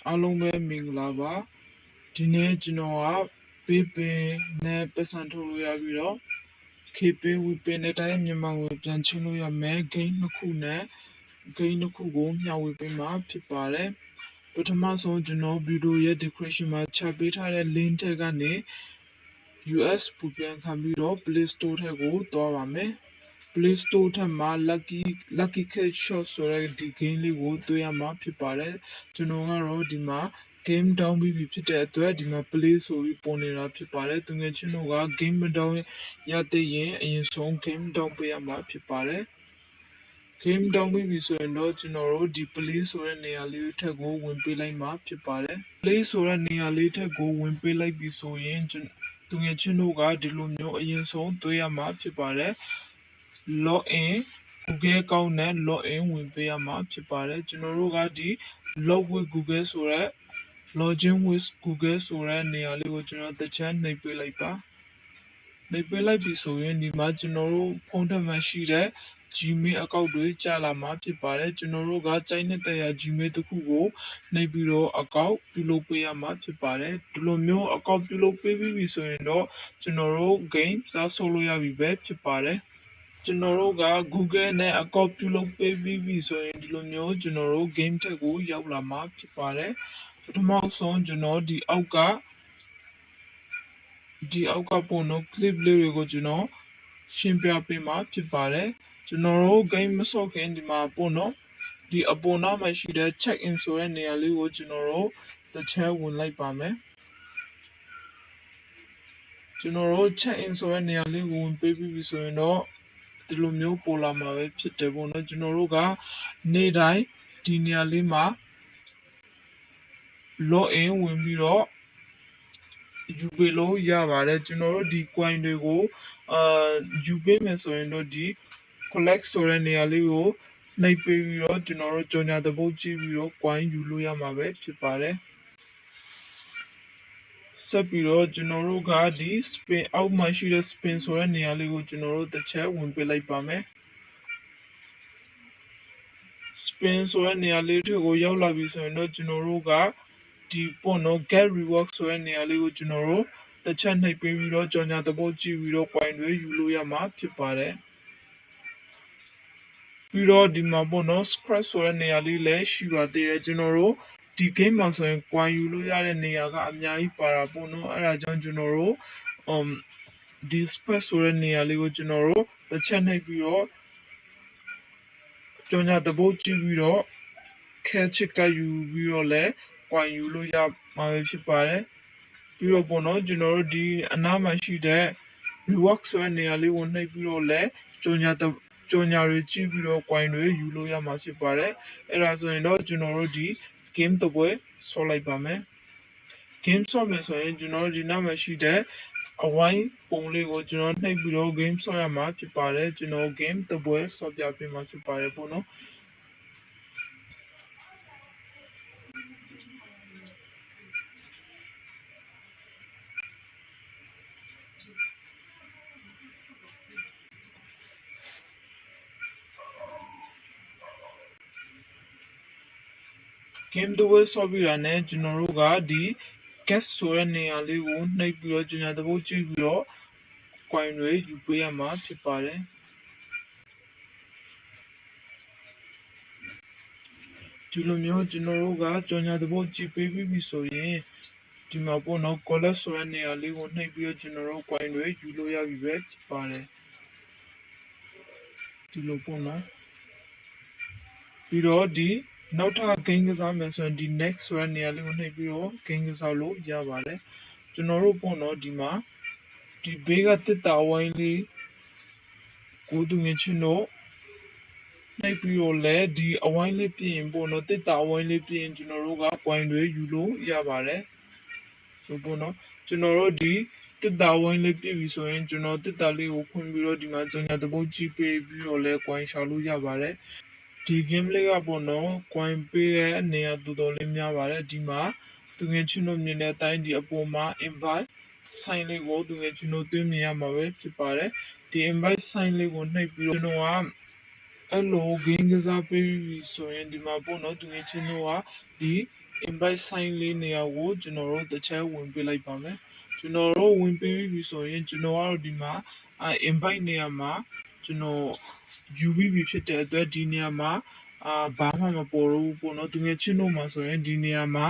အားလုံးပဲမင်္ဂလာပါဒီနေ့ကျွန်တော်ကပေးပင်နဲ့ပတ်စံထုတ်လို့ရပြီးတော့ KP ဝီပင်နဲ့တိုင်းမြန်မာကိုပြန်ချင်းလို့ရမယ် game နှစ်ခုနဲ့ game နှစ်ခုကိုမျှဝေပေးမှာဖြစ်ပါတယ်ပထမဆုံးကျွန်တော်ဗီဒီယိုရဲ့ description မှာချပေးထားတဲ့ link ထဲကနေ US ပူပြန်ခံပြီးတော့ Play Store ထဲကိုသွားပါမယ်Play Store ထက်မှာ Lucky Cat Shot ဆိုတဲ့ဒီ game လေးကိုတွေ့ရမှာဖြစ်ပါတယ်ကျွန်တော်ကတော့ဒီမှာ game down ပြီးပြီဖြစ်တဲ့အတွက်ဒီမှာ play ဆိုပြီးပေါ်နေတာဖြစ်ပါတယ်သူငယ်ချင်းတို့က game မ down ရတဲ့ရင်အရင်ဆုံး game down ပေးရမှာဖြစ်ပါတယ် game down ပြီးပြီဆိုရင်တော့ကျွန်တော်တို့ဒီ play ဆိုတဲ့နေရာလေးထက်ကိုဝင်ပေးလိုက်မှာဖြစ်ပါတယ် play ဆိုတဲ့နေရာလေးထက်ကိုဝင်ပေးလိုက်ပြီဆိုရင်သူငယ်ချင်းတို့ကဒီလိုမျိုးအရင်ဆုံးတွေ့ရမှာဖြစ်ပါတယ်login Google account နဲ့ login ဝင်ပေးရမှာဖြစ်ပါတယ်ကျွန်တော်တို့ကဒီ log with Google ဆိုတဲ့ login with Google ဆိုတဲ့နေရာလေးကိုကျွန်တော်တစ်ချက်နှိပ်ပေးလိုက်ပါနှိပ်ပေးလိုက်ပြီဆိုရင်ဒီမှာကျွန်တော်တို့ဖုန်းထဲမှာရှိတဲ့ Gmail account တွေကြာလာမှာဖြစ်ပါတယ်ကျွန်တော်တို့ကကြိုက်တဲ့တရား Gmail တစ်ခုကိုနှိပ်ပြီးတော့ account ပြုလုပ်ပေးရမှာဖြစ်ပါတယ်ဒီလိုမျိုး account ပြုလုပ်ပေးပြီးပြီဆိုရင်တော့ကျွန်တော်တို့ game စဆိုလို့ရပြီပဲဖြစ်ပါတယ်ကျွန်တော်တို့က Google နဲ့ account ပြုလုပ်ပေးပြီးပြီဆိုရင်ဒီလိုမျိုးကျွန်တော်တို့ game ထက်ကိုရောက်လာမှာဖြစ်ပါတယ်ပထမဆုံးကျွန်တော်ဒီအောက်ကပေါ့နော် clip လေးတွေကိုကျွန်တော်ရှင်းပြပေးမှာဖြစ်ပါတယ်ကျွန်တော်တို့ game မဆော့ခင်ဒီမှာပေါ့နော်ဒီအပေါ်နားမှာရှိတဲ့ check in ဆိုတဲ့နေရာလေးကိုကျွန်တော်တို့တစ်ချက်ဝင်လိုက်ပါမယ်ကျွန်တော်တို့ check in ဆိုတဲ့နေရာလေးကိုဝင်ပေးပြီးပြီဆိုရင်တော့ဒီလိုမျိုးပေါ်လာမှာပဲဖြစ်တယ်ပေါ့နော်ကျွန်တော်တို့ကနေ့တိုင်းဒီနေရာလေးမှာ login ဝင်ပြီးတော့ယူပေးလို့ရပါတယ်ကျွန်တော်တို့ဒီ coin တွေကိုယူပေးမယ်ဆိုရင်တော့ဒီ collect ဆိုတဲ့နေရာလေးကိုနှိပ်ပေးပြီးတော့ကျွန်တော်တို့ကြော်ညာတပုတ်ကြည့်ပြီးတော့ coin ယူလို့ရမှာပဲဖြစ်ပါတယ်ဆက်ပြီးတော့ကျွန်တော်တို့ကဒီ spin အောက်မှာရှိတဲ့ spin ဆိုတဲ့နေရာလေးကိုကျွန်တော်တို့တစ်ချက်ဝင်ပေးလိုက်ပါမယ် spin ဆိုတဲ့နေရာလေးတွေကိုရောက်လာပြီဆိုရင်တော့ကျွန်တော်တို့ကဒီပေါ့နော် get reward ဆိုတဲ့နေရာလေးကိုကျွန်တော်တို့တစ်ချက်နှိပ်ပေးပြီးတော့ကြော်ညာတပုတ်ကြည့်ပြီးတော့ coin တွေယူလို့ရမှာဖြစ်ပါတယ်ပြီးတော့ဒီမှာပေါ့နော် scratch ဆိုတဲ့နေရာလေးလည်းရှိပါသေးတယ်ကျွန်တော်တို့ဒီ game မှာဆိုရင် coin ယူလို့ရတဲ့နေရာကအများကြီးပါတာပေါ့နော်အဲဒါကြောင့်ကျွန်တော်တို့ဒီ scratch ဆိုတဲ့နေရာလေးကိုကျွန်တော်တို့တစ်ချက်နှိပ်ပြီးတော့ကြော်ညာတပုတ်ကြည့်ပြီးတော့ခဲချစ်ကယူပြီးတော့လဲcoin ယူလို့ရမှာပဲဖြစ်ပါတယ်ပြီးတော့ပေါ့နော်ကျွန်တော်တို့ဒီအနားမှာရှိတဲ့ reward ဆိုတဲ့နေရာလေးကိုနှိပ်ပြီးတော့လဲကြော်ညာတွေကြည့်ပြီးတော့ coin တွေယူလို့ရမှာဖြစ်ပါတယ်အဲ့ဒါဆိုရင်တော့ကျွန်တော်တို့ဒီ game တစ်ပွဲဆော့လိုက်ပါမယ် game ဆော့မယ်ဆိုရင်ကျွန်တော်တို့ဒီနားမှာရှိတဲ့အဝိုင်းပုံလေးကိုကျွန်တော်နှိပ်ပြီးတော့ game ဆော့ရမှာဖြစ်ပါတယ်ကျွန်တော် game တစ်ပွဲဆော့ပြပေးမှာဖြစ်ပါတယ်ပေါ့နော်game တစ်ပွဲဆော့ပြီးတာနဲ့ကျွန်တော်တို့ကဒီ guest ဆိုတဲ့နေရာလေးကိုနှိပ်ပြီးတော့ကျွန်တော်တပုတ်ကြည့်ပြီးတော့ coin တွေယူပေးရမှာဖြစ်ပါတယ်ဒီလိုမျိုးကျွန်တော်တို့ကကြော်ညာတပုတ်ကြည့်ပေးပြီးပြီဆိုရင်ဒီမှာပေါ့နော် collect ဆိုတဲ့နေရာလေးကိုနှိပ်ပြီးတော့ကျွန်တော်တို့ coin တွေယူလို့ရပြီပဲဖြစ်ပါတယ်ဒီလိုပေါ့နော်ပြီးတော့ဒီနောက်ထပ် game ကစားမယ်ဆိုရင်ဒီ next ဆိုတဲ့နေရာလေးကိုနှိပ်ပြီးတော့ game ကစားလို့ရပါတယ်ကျွန်တော်တို့ပေါ့နော်ဒီမှာဒီဘေးကတစ်တာဝိုင်းလေးကိုသူငယ်ချင်းတို့နှိပ်ပြီးတော့လဲဒီအဝိုင်းလေးပြင်ပေါ့နော်တစ်တာအဝိုင်းလေးပြင်ကျွန်တော်တို့က coin တွေယူလို့ရပါတယ်ဆိုပေါ့နော်ကျွန်တော်တို့ဒီတစ်တာဝိုင်းလေးပြင်ပြီဆိုရင်ကျွန်တော်တစ်တာလေးကိုဖွင့်ပြီးတော့ဒီမှာကြော်ညာတပုတ်ကြည့်ပေးပြီးတော့လဲ coin ရှာလို့ရပါတယ်ဒီ game လေးကပေါ့နော် coin ပေးတဲ့နေရာတော်တော်လေးများပါတယ်ဒီမှာသူငယ်ချင်းတို့မြင်တဲ့အတိုင်းဒီအပေါ်မှာ invite sign လေးကိုသူငယ်ချင်းတို့တွေ့မြင်ရမှာပဲဖြစ်ပါတယ်ဒီ invite sign လေးကိုနှိပ်ပြီးတော့ကျွန်တော်ကအဲ့လို game ကစားပေးပြီဆိုရင်ဒီမှာပေါ့နော်သူငယ်ချင်းတို့ကဒီ invite sign လေးနေရာကိုကျွန်တော်တို့တစ်ချက်ဝင်ပေးလိုက်ပါမယ်ကျွန်တော်တို့ဝင်ပေးပြီဆိုရင်ကျွန်တော်တို့ဒီမှာinvite နေရာမှာကျွန်တော်ယူပြီးပြီဖြစ်တဲ့အတွက်ဒီနေရာမှာဘာမှမပေါ်ဘူးပေါ့နော်သူငယ်ချင်းတို့မှာဆိုရင်ဒီနေရာမှာ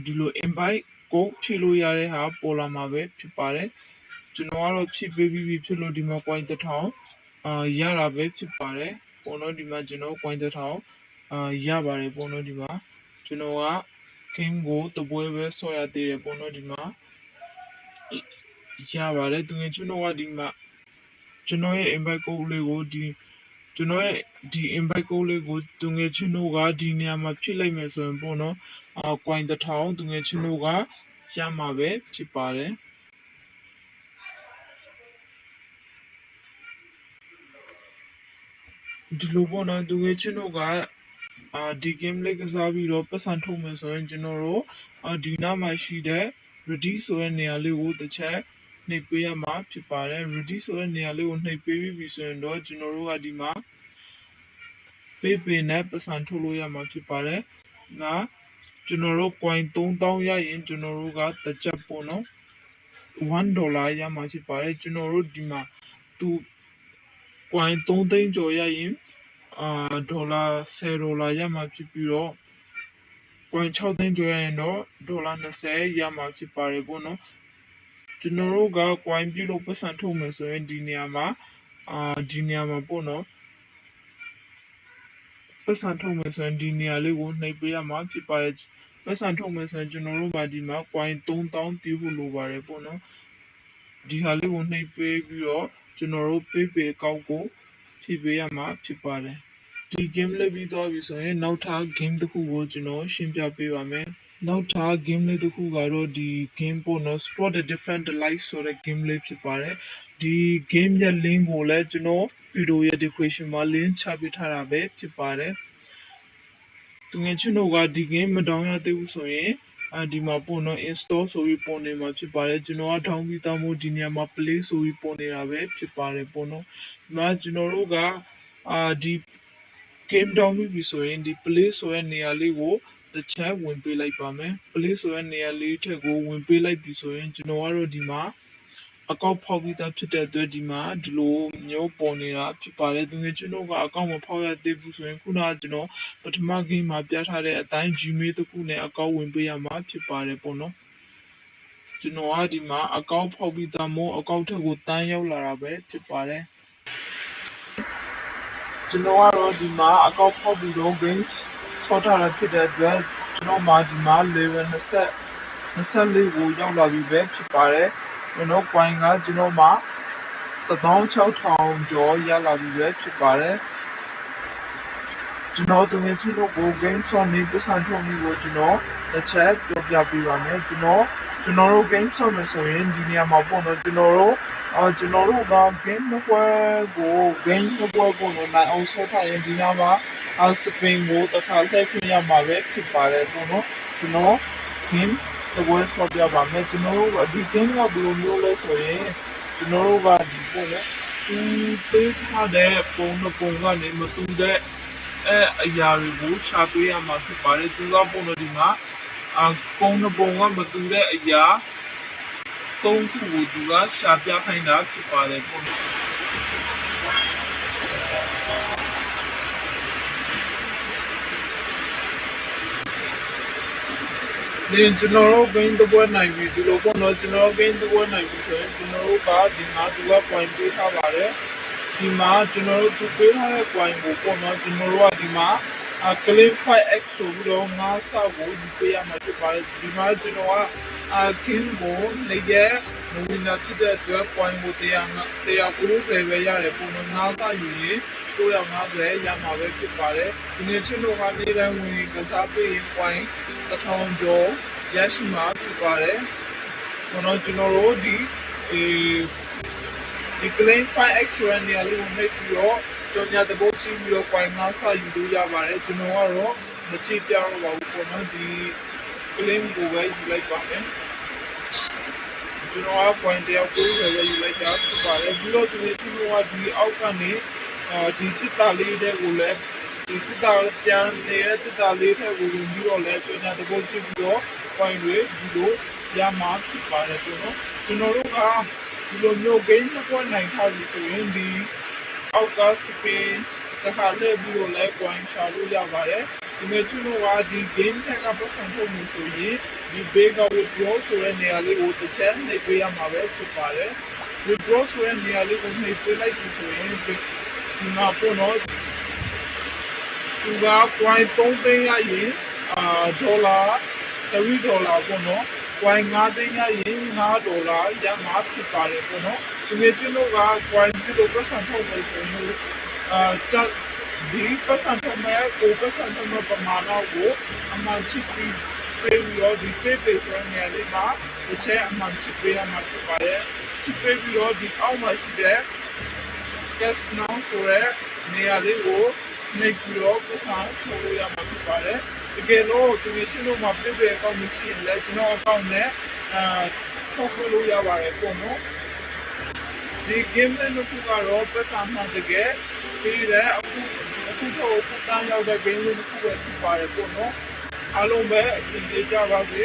ဒီလို invite ကိုဖြည့်လို့ရတဲ့ဟာပေါ်လာမှာပဲဖြစ်ပါတယ်ကျွန်တော်ကတော့ဖြည့်ပေးပြီးပြီဖြစ်လို့ဒီမှာ coin 1000ရတာပဲဖြစ်ပါတယ်ပေါ့နော်ဒီမှာကျွန်တော် coin 1000ရပါတယ်ပေါ့နော်ဒီမှာကျွန်တော်က game ကိုတပွဲပဲဆော့ရသေးတယ်ပေါ့နော်ဒီမှာရပါတယ်သူငယ်ချင်းတို့ကဒီမှာကျွန်တော်ရဲ့ invite code လေးကိုကျွန်တော်ရဲ့ဒီ invite code လေးကိုသူငယ်ချင်းတို့ကဒီနေရာမှာဖြည့်လိုက်မယ်ဆိုရင်ပေါ့နော်coin 1000သူငယ်ချင်းတို့ကရမှာပဲဖြစ်ပါတယ်ဒီလိုပေါ့နော်သူငယ်ချင်းတို့ကဒီ game လေးကစားပြီးတော့ပတ်စံထုတ်မယ်ဆိုရင်ကျွန်တော်တို့ဒီနားမှာရှိတဲ့ ready ဆိုတဲ့နေရာလေးကိုတစ်ချက်နှိပ်ပေးရမှာဖြစ်ပါတယ် ready ဆိုတဲ့နေရာလေးကိုနှိပ်ပေးပြီးဆိုရင်တော့ကျွန်တော်တို့ကဒီမှာပေးနဲ့ပတ်စံထုတ်လို့ရမှာဖြစ်ပါတယ်ကျွန်တော်တို့ coin 3000ရရင်ကျွန်တော်တို့ကတစ်ချက်ပေါ့နော်$1ရမှာဖြစ်ပါတယ်ကျွန်တော်တို့ဒီမှာသူ coin 3သိန်းကျော်ရရင်$10ရမှာဖြစ်ပြီးတော့ coin 6သိန်းကျော်ရရင်တော့$20ရမှာဖြစ်ပါတယ်ပေါ့နော်ကျွန်တော်တို့က coin ပြုလို့ပတ်စံထုတ်မယ်ဆိုရင်ဒီနေရာမှာပေါ့နော်ပတ်စံထုတ်မယ်ဆိုရင်ဒီနေရာလေးကိုနှိပ်ပေးရမှာဖြစ်ပါတယ်ပတ်စံထုတ်မယ်ဆိုရင်ကျွန်တော်တို့ကဒီမှာ coin 3000ပြဖို့လိုပါတယ်ပေါ့နော်ဒီဟာလေးကိုနှိပ်ပေးပြီးတော့ကျွန်တော်တို့ PayPay အကောင့်ကိုဖြည့်ပေးရမှာဖြစ်ပါတယ်ဒီ game လေးပြီးသွားပြီဆိုရင်နောက်ထပ် game တစ်ခုကိုကျွန်တော်ရှင်းပြပေးပါမယ်နောက်ထပ် game လေးတစ်ခုကတော့ဒီ game ပေါ့နော် Spot the Different Life ဆိုတဲ့ game လေးဖြစ်ပါတယ်ဒီ game ရဲ့ link ကိုလည်းကျွန်တော် video ရဲ့ description မှာ link ချပေးထားတာပဲဖြစ်ပါတယ်သူငယ်ချင်းတို့ကဒီ game မဒေါင်းရသေးဘူးဆိုရင်ဒီမှာပေါ့နော် install ဆိုပြီးပေါ်နေမှာဖြစ်ပါတယ်ကျွန်တော်ကထောင်းပြီးသားမို့ဒီနေရာမှာ play ဆိုပြီးပေါ်နေတာပဲဖြစ်ပါတယ်ပေါ့နော်ဒီမှာကျွန်တော်တို့ကဒီ game down ပြီဆိုရင်ဒီ play ဆိုတဲ့နေရာလေးကိုတစ်ချက်ဝင်ပေးလိုက်ပါမယ် play ဆိုတဲ့နေရာလေးထက်ကိုဝင်ပေးလိုက်ပြီဆိုရင်ကျွန်တော်ကတော့ဒီမှာအကောင့်ဖောက်ပြီးသားဖြစ်တဲ့အတွက်ဒီမှာဒီလိုမျိုးပေါ်နေတာဖြစ်ပါတယ်သူငယ်ချင်းတို့ကအကောင့်မဖောက်ရသေးဘူးဆိုရင်ခုနကကျွန်တော်ပထမ game မှာပြထားတဲ့အတိုင်း Gmail တစ်ခုနဲ့အကောင့်ဝင်ပေးရမှာဖြစ်ပါတယ်ပေါ့နော်ကျွန်တော်ကဒီမှာအကောင့်ဖောက်ပြီးသားမို့အကောင့်ထက်ကိုတန်းရောက်လာတာပဲဖြစ်ပါတယ်ကျွန်တော်ကတော့ဒီမှာအကောင့်ဖောက်ပြီးတော့ games ဆော့ထားတာဖြစ်တဲ့အတွက်ကျွန်တော်မှာဒီမှာ level 24ကိုရောက်လာပြီပဲဖြစ်ပါတယ်ကျွန်တော် coin ကကျွန်တော်မှာ16000ကျော်ရလာပြီပဲဖြစ်ပါတယ်ကျွန်တော်တို့ငယ်ချင်းတို့ကို game ဆော့နေပတ်စံထုတ်ပြီးကိုကျွန်တော်တစ်ချက်ပြောပြပေးပါမယ်ကျွန်တော်တို့ game ဆော့မယ်ဆိုရင်ဒီနေရာမှာပေါ့နော်ကျွန်တော်တို့က game နှစ်ပွဲကိုနိုင်အောင်ဆော့ထားရင်ဒီနားမှာspin ကိုတစ်ခါထည့်ခွင့်ရမှာပဲဖြစ်ပါတယ်ပေါ့နော်ကျွန်တော် game တစ်ပွဲဆော့ပြပါမယ်ကျွန်တော်တို့ဒီ game ကဘယ်လိုမျိုးလဲဆိုရင်ကျွန်တော်တို့ကဒီပေါ့နော်ပေးထားတဲ့ပုံကနေမတူတဲ့အရာတွေကိုရှာတွေ့ရမှာဖြစ်ပါတယ်သူကပုံလို့ဒီမှာပုံကမတူတဲ့အရာ၃ခုကိုသူကရှာပြခိုင်းတာဖြစ်ပါတယ်ပုံကျွန်တော်တို့ gain တစ်ပွဲနိုင်ပြီဒီလိုပေါ့နော်ကျွန်တော်တို့ gain တစ်ပွဲနိုင်ပြီဆိုရင်ကျွန်တော်တို့ကဒီမှာသူက point ပေးထားပါတယ်ဒီမှာကျွန်တော်တို့သူပေးထားတဲ့ coin ကိုပေါ့နော်ကျွန်တော်တို့ကဒီမှာclaim 5x ဆိုပြီးတော့ငါးဆောက်ကိုယူပေးရမှာဖြစ်ပါတယ်ဒီမှာကျွန်တော်ကgame ကိုလည်းမဝင်တာဖြစ်တဲ့အတွက် coin ကို190ပဲရတယ်ပေါ့နော်ငါးဆောက်ယူရင်950ရမှာပဲဖြစ်ပါတယ်ဒီနေ့ချင်းတို့ကနေ့တိုင်းဝင်ကစားပေးရင် coin 1000ကျော်ရရှိမှာဖြစ်ပါတယ်ကျွန်တော်တို့ဒီclaim 5x ဆိုတဲ့နေရာလေးကိုနှိပ်ပြီးတော့ကြော်ညာတပုတ်စီးပြီးတော့ coin 9ဆယူလို့ရပါတယ်ကျွန်တော်ကတော့မချိပြတော့ပါဘူးပေါ့နော်ဒီ claim ကိုပဲယူလိုက်ပါမယ်ကျွန်တော်က coin 190ပဲယူလိုက်တာဖြစ်ပါတယ်ပြီးတော့ဒီနေ့ကျွန်တော်ကဒီအောက်ကနေဒီတစ်တာလေးတွေကိုလည်း ဒီတက်တာပြန်နေတဲ့တက်တာလေးထက်ကိုဝင်ပြီးတော့လဲကြော်ညာတပုတ်ကြည့်ပြီးတော့ point တွေဒီလိုရမှာဖြစ်ပါတယ်ပေါ့နော်ကျွန်တော်တို့ကဒီလိုမျိုး game တစ်ပွဲနိုင်ထားပြီဆိုရင်ဒီအောက်က spin တခါလှည့်ပြီးတော့လဲ point ရှာလို့ရပါတယ်ဒီမဲ့ကျွန်တော်ကဒီ game ထက်ကပတ်စံထုတ်မှုဆိုရင်ဒီ big withdraw ဆိုတဲ့နေရာလေးကိုတစ်ချက်နှိပ်ပေးရမှာပဲဖြစ်ပါတယ် withdraw ဆိုတဲ့နေရာလေးကိုနှိပ်ပေးလိုက်ပြီဆိုရင်ဒီမှာပေါ့နော်သူက point 3သိန်းရရင်ဒေါ်လာ$3ပေါ့နော် point 5သိန်းရရင်$5ရမှာဖြစ်ပါတယ်ပေါ့နော်ဒီမဲ့ကျွန်တော်က point ဒီလိုပတ်စံထုတ်မယ်ဆိုရင်ချက်ဒီပတ်စံထုတ်မယ်ကိုပတ်စံထုတ်မယ်ပမာဏကိုအမှန်ချစ်ပြီးပေးပြီးတော့ဒီ pay ဆိုတဲ့နေရာလေးမှာတစ်ချက်အမှန်ချစ်ပေးရမှာဖြစ်ပါတယ်ချစ်ပေးပြီးတော့ဒီအောက်မှာရှိတဲ့ cash now ဆိုတဲ့နေရာလေးကိုနှိပ်ပြီးတော့ပတ်စံထုတ်လို့ရမှာဖြစ်ပါတယ်တကယ်လို့ဒီကျွန်တော်မှာ pay အကောင့်မရှိရင်လည်းကျွန်တော်အကောင့်နဲ့ထုတ်လို့ရပါတယ်ပေါ့နော်ဒီ game နဲ့တစ်ခုကတော့ပတ်စံမှတကယ်ပြီးတဲ့အခုတော့တန်းရောက်တဲ့ game လေးတစ်ခုပဲဖြစ်ပါတယ်ပေါ့နော်အားလုံးပဲအဆင်ပြေကြပါစေ